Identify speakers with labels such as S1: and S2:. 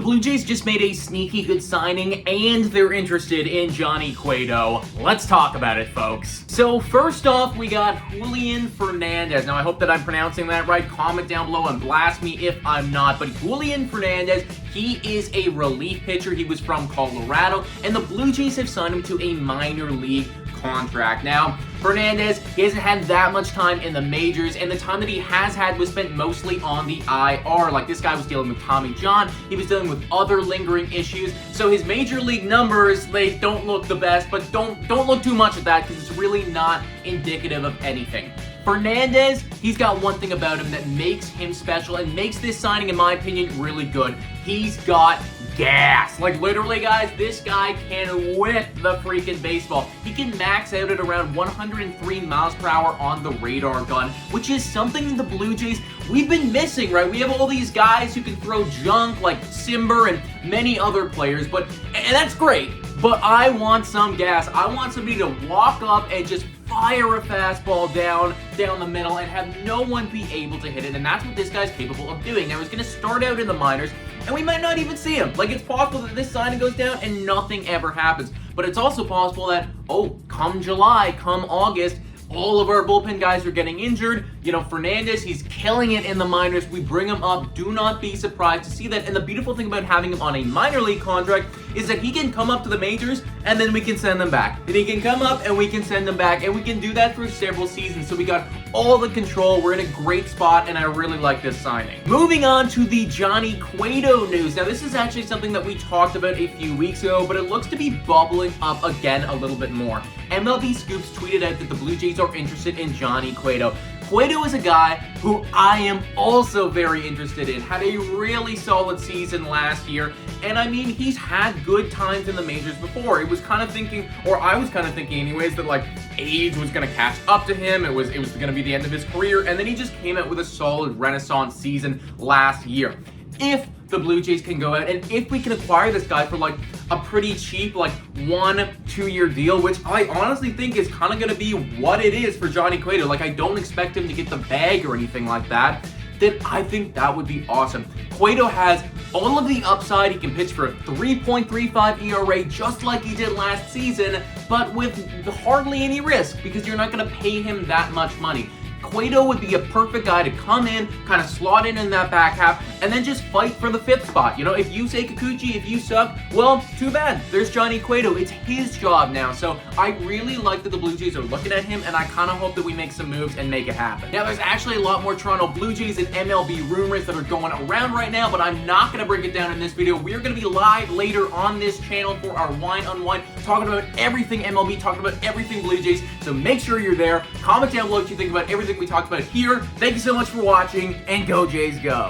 S1: Blue Jays just made a sneaky good signing, and they're interested in Johnny Cueto. Let's talk about it, folks. So first off, we got Julian Fernandez. Now, I hope that I'm pronouncing that right. Comment down below and blast me if I'm not. But Julian Fernandez, he is a relief pitcher. He was from Colorado, and the Blue Jays have signed him to a minor league contract. Now, Fernandez, he hasn't had that much time in the majors, and the time that he has had was spent mostly on the IR. Like, this guy was dealing with Tommy John, he was dealing with other lingering issues, so his major league numbers, they don't look the best, but don't look too much at that because it's really not indicative of anything. Fernandez, he's got one thing about him that makes him special and makes this signing, in my opinion, really good. He's got gas. Like, literally, guys, this guy can whip the freaking baseball. He can max out at around 103 miles per hour on the radar gun, which is something the Blue Jays, we've been missing, right? We have all these guys who can throw junk like Simber and many other players, and that's great, but I want some gas. I want somebody to walk up and just fire a fastball down the middle and have no one be able to hit it, and that's what this guy's capable of doing. Now, he's going to start out in the minors, and we might not even see him. Like, it's possible that this signing goes down and nothing ever happens, but it's also possible that, come July, come August, all of our bullpen guys are getting injured. You know, Fernandez, he's killing it in the minors. We bring him up. Do not be surprised to see that. And the beautiful thing about having him on a minor league contract is that he can come up to the majors and then we can send him back. Then he can come up and we can send him back. And we can do that for several seasons. So we got all the control. We're in a great spot, and I really like this signing. Moving on to the Johnny Cueto news. Now, this is actually something that we talked about a few weeks ago, but it looks to be bubbling up again a little bit more. MLB Scoops tweeted out that the Blue Jays are interested in Johnny Cueto. Cueto is a guy who I am also very interested in. Had a really solid season last year, and I mean, he's had good times in the majors before. It was kind of thinking, or I was kind of thinking anyways, that like age was going to catch up to him. It was going to be the end of his career, and then he just came out with a solid renaissance season last year. If the Blue Jays can go out, and if we can acquire this guy for like a pretty cheap, like 1-2 year deal, which I honestly think is kind of going to be what it is for Johnny Cueto. Like, I don't expect him to get the bag or anything like that. Then I think that would be awesome. Cueto has all of the upside. He can pitch for a 3.35 ERA just like he did last season, but with hardly any risk because you're not going to pay him that much money. Cueto would be a perfect guy to come in, kind of slot in that back half, and then just fight for the 5th spot. You know, if you say Kikuchi, if you suck, well, too bad. There's Johnny Cueto. It's his job now. So I really like that the Blue Jays are looking at him, and I kind of hope that we make some moves and make it happen. Now, there's actually a lot more Toronto Blue Jays and MLB rumors that are going around right now, but I'm not going to break it down in this video. We're going to be live later on this channel for our Wine Unwind, talking about everything MLB, talking about everything Blue Jays. So make sure you're there. Comment down below what you think about everything we talked about here. Thank you so much for watching, and go Jays go!